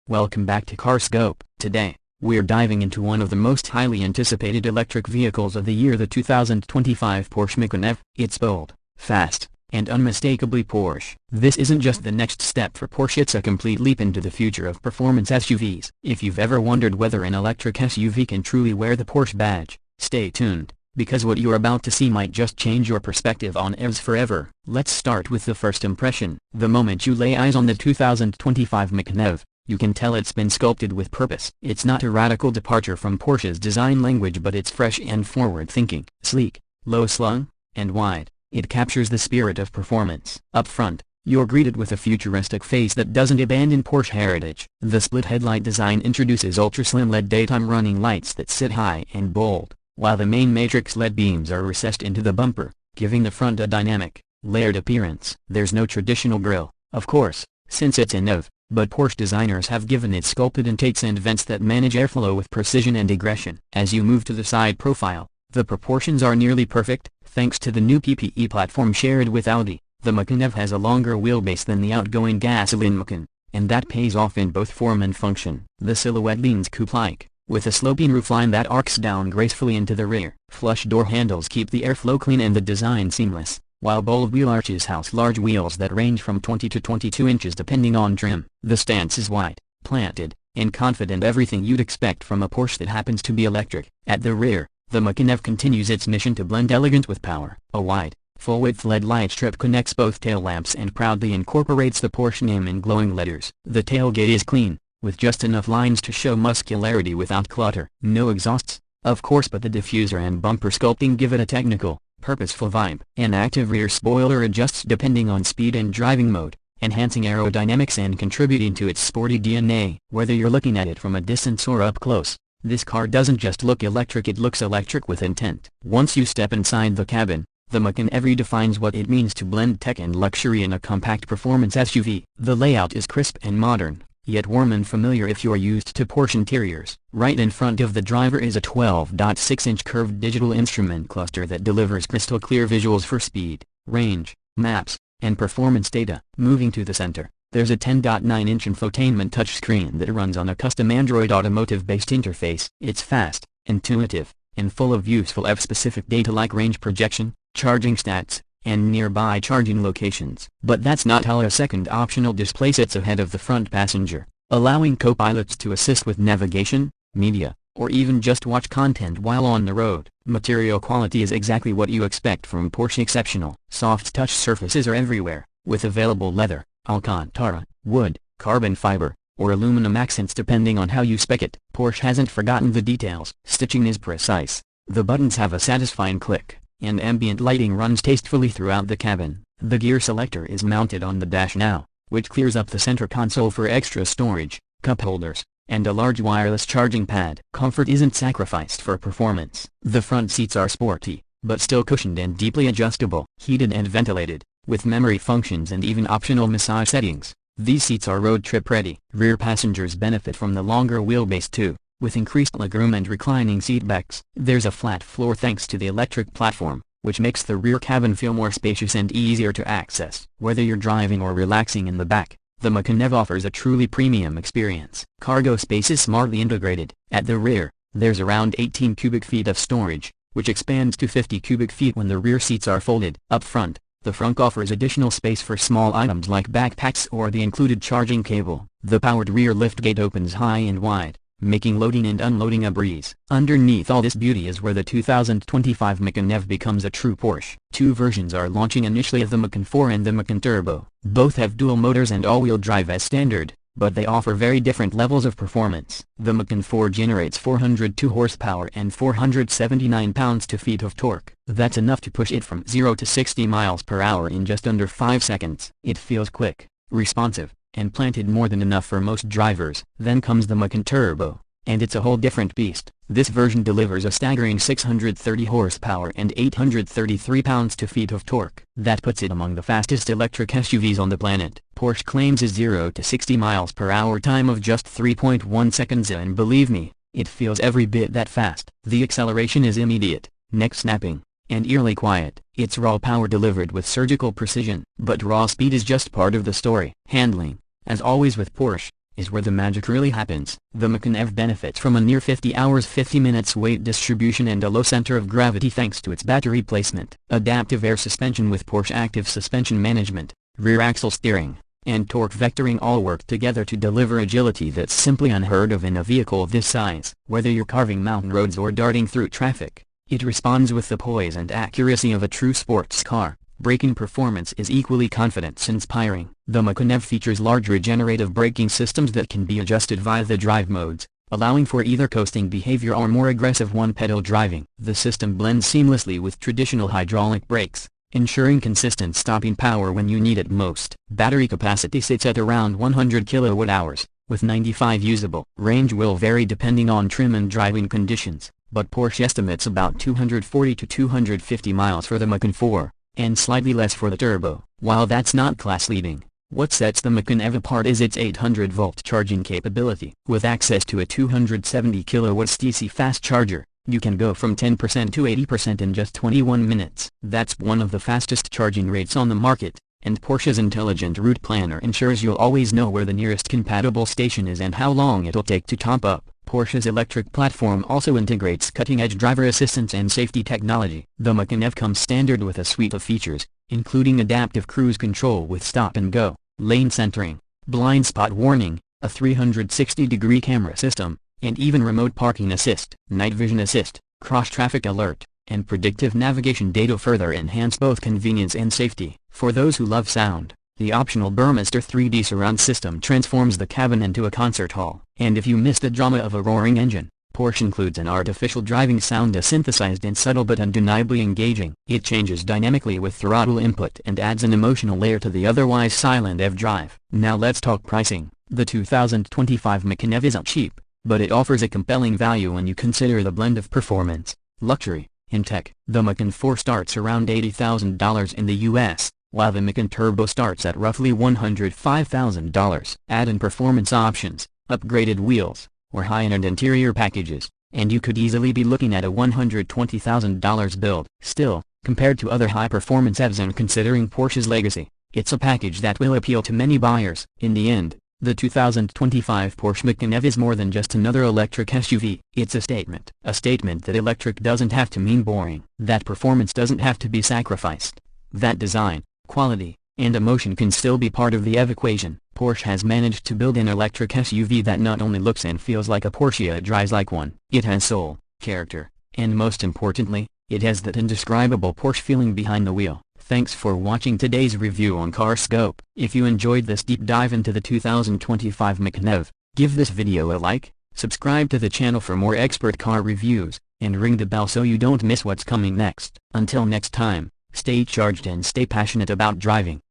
Welcome back to CarScope. Today, we're diving into one of the most highly anticipated electric vehicles of the year, the 2025 Porsche Macan EV. It's bold, fast, and unmistakably Porsche. This isn't just the next step for Porsche, it's a complete leap into the future of performance SUVs. If you've ever wondered whether an electric SUV can truly wear the Porsche badge, stay tuned, because what you're about to see might just change your perspective on EVs forever. Let's start with the first impression. The moment you lay eyes on the 2025 Macan EV, you can tell it's been sculpted with purpose. It's not a radical departure from Porsche's design language, but it's fresh and forward-thinking. Sleek, low-slung, and wide, it captures the spirit of performance. Up front, you're greeted with a futuristic face that doesn't abandon Porsche heritage. The split headlight design introduces ultra-slim LED daytime running lights that sit high and bold, while the main matrix LED beams are recessed into the bumper, giving the front a dynamic, layered appearance. There's no traditional grille, of course, since it's an EV, but Porsche designers have given it sculpted intakes and vents that manage airflow with precision and aggression. As you move to the side profile, the proportions are nearly perfect, thanks to the new PPE platform shared with Audi. The Macan EV has a longer wheelbase than the outgoing gasoline Macan, and that pays off in both form and function. The silhouette leans coupe-like, with a sloping roofline that arcs down gracefully into the rear. Flush door handles keep the airflow clean and the design seamless, while bold wheel arches house large wheels that range from 20 to 22 inches depending on trim. The stance is wide, planted, and confident, everything you'd expect from a Porsche that happens to be electric. At the rear, the Macan EV continues its mission to blend elegance with power. A wide, full-width LED light strip connects both tail lamps and proudly incorporates the Porsche name in glowing letters. The tailgate is clean, with just enough lines to show muscularity without clutter. No exhausts, of course, but the diffuser and bumper sculpting give it a technical, purposeful vibe. An active rear spoiler adjusts depending on speed and driving mode, enhancing aerodynamics and contributing to its sporty DNA. Whether you're looking at it from a distance or up close, this car doesn't just look electric, it looks electric with intent. Once you step inside the cabin, the Macan EV redefines what it means to blend tech and luxury in a compact performance SUV. The layout is crisp and modern, yet warm and familiar if you're used to Porsche interiors. Right in front of the driver is a 12.6-inch curved digital instrument cluster that delivers crystal clear visuals for speed, range, maps, and performance data. Moving to the center, there's a 10.9-inch infotainment touchscreen that runs on a custom Android Automotive-based interface. It's fast, intuitive, and full of useful EV-specific data like range projection, charging stats, and nearby charging locations. But that's not all. A second optional display sits ahead of the front passenger, allowing co-pilots to assist with navigation, media, or even just watch content while on the road. Material quality is exactly what you expect from Porsche. Exceptional. Soft touch surfaces are everywhere, with available leather, Alcantara, wood, carbon fiber, or aluminum accents depending on how you spec it. Porsche hasn't forgotten the details. Stitching is precise. The buttons have a satisfying click, and ambient lighting runs tastefully throughout the cabin. The gear selector is mounted on the dash now, which clears up the center console for extra storage, cup holders, and a large wireless charging pad. Comfort isn't sacrificed for performance. The front seats are sporty, but still cushioned and deeply adjustable. Heated and ventilated, with memory functions and even optional massage settings, these seats are road trip ready. Rear passengers benefit from the longer wheelbase too, with increased legroom and reclining seatbacks. There's a flat floor thanks to the electric platform, which makes the rear cabin feel more spacious and easier to access. Whether you're driving or relaxing in the back, the Macan EV offers a truly premium experience. Cargo space is smartly integrated. At the rear, there's around 18 cubic feet of storage, which expands to 50 cubic feet when the rear seats are folded. Up front, the front offers additional space for small items like backpacks or the included charging cable. The powered rear liftgate opens high and wide, making loading and unloading a breeze. Underneath all this beauty is where the 2025 Macan EV becomes a true Porsche. Two versions are launching initially, of the Macan 4 and the Macan Turbo. Both have dual motors and all-wheel drive as standard, but they offer very different levels of performance. The Macan 4 generates 402 horsepower and 479 pounds-feet of torque. That's enough to push it from 0 to 60 miles per hour in just under 5 seconds. It feels quick, responsive, and planted more than enough for most drivers. Then comes the Macan Turbo, and it's a whole different beast. This version delivers a staggering 630 horsepower and 833 pounds-feet of torque. That puts it among the fastest electric SUVs on the planet. Porsche claims a 0 to 60 miles per hour time of just 3.1 seconds, and believe me, it feels every bit that fast. The acceleration is immediate, neck-snapping, and eerily quiet. It's raw power delivered with surgical precision. But raw speed is just part of the story. Handling, as always with Porsche, is where the magic really happens. The Macan EV benefits from a near 50 hours 50 minutes weight distribution and a low center of gravity thanks to its battery placement, adaptive air suspension with Porsche active suspension management, rear axle steering, and torque vectoring all work together to deliver agility that's simply unheard of in a vehicle of this size. Whether you're carving mountain roads or darting through traffic, it responds with the poise and accuracy of a true sports car. Braking performance is equally confidence-inspiring. The Macan EV features large regenerative braking systems that can be adjusted via the drive modes, allowing for either coasting behavior or more aggressive one-pedal driving. The system blends seamlessly with traditional hydraulic brakes, ensuring consistent stopping power when you need it most. Battery capacity sits at around 100 kWh, with 95 usable. Range will vary depending on trim and driving conditions, but Porsche estimates about 240 to 250 miles for the Macan 4. And slightly less for the Turbo. While that's not class-leading, what sets the Macan EV apart is its 800-volt charging capability. With access to a 270 kW DC fast charger, you can go from 10% to 80% in just 21 minutes. That's one of the fastest charging rates on the market, and Porsche's intelligent route planner ensures you'll always know where the nearest compatible station is and how long it'll take to top up. Porsche's electric platform also integrates cutting-edge driver assistance and safety technology. The Macan EV comes standard with a suite of features, including adaptive cruise control with stop and go, lane centering, blind spot warning, a 360-degree camera system, and even remote parking assist, night vision assist, cross-traffic alert, and predictive navigation data further enhance both convenience and safety. For those who love sound, the optional Burmester 3D surround system transforms the cabin into a concert hall. And if you miss the drama of a roaring engine, Porsche includes an artificial driving sound synthesized and subtle but undeniably engaging. It changes dynamically with throttle input and adds an emotional layer to the otherwise silent EV drive. Now let's talk pricing. The 2025 Macan EV isn't cheap, but it offers a compelling value when you consider the blend of performance, luxury, and tech. The Macan 4 starts around $80,000 in the US, while the Macan Turbo starts at roughly $105,000. Add in performance options, upgraded wheels, or high-end interior packages, and you could easily be looking at a $120,000 build. Still, compared to other high-performance EVs and considering Porsche's legacy, it's a package that will appeal to many buyers. In the end, the 2025 Porsche Macan EV is more than just another electric SUV. It's a statement. A statement that electric doesn't have to mean boring, that performance doesn't have to be sacrificed, that design, quality, and emotion can still be part of the EV equation. Porsche has managed to build an electric SUV that not only looks and feels like a Porsche, it drives like one. It has soul, character, and most importantly, it has that indescribable Porsche feeling behind the wheel. Thanks for watching today's review on CarScope. If you enjoyed this deep dive into the 2025 Macan EV, give this video a like, subscribe to the channel for more expert car reviews, and ring the bell so you don't miss what's coming next. Until next time, stay charged and stay passionate about driving.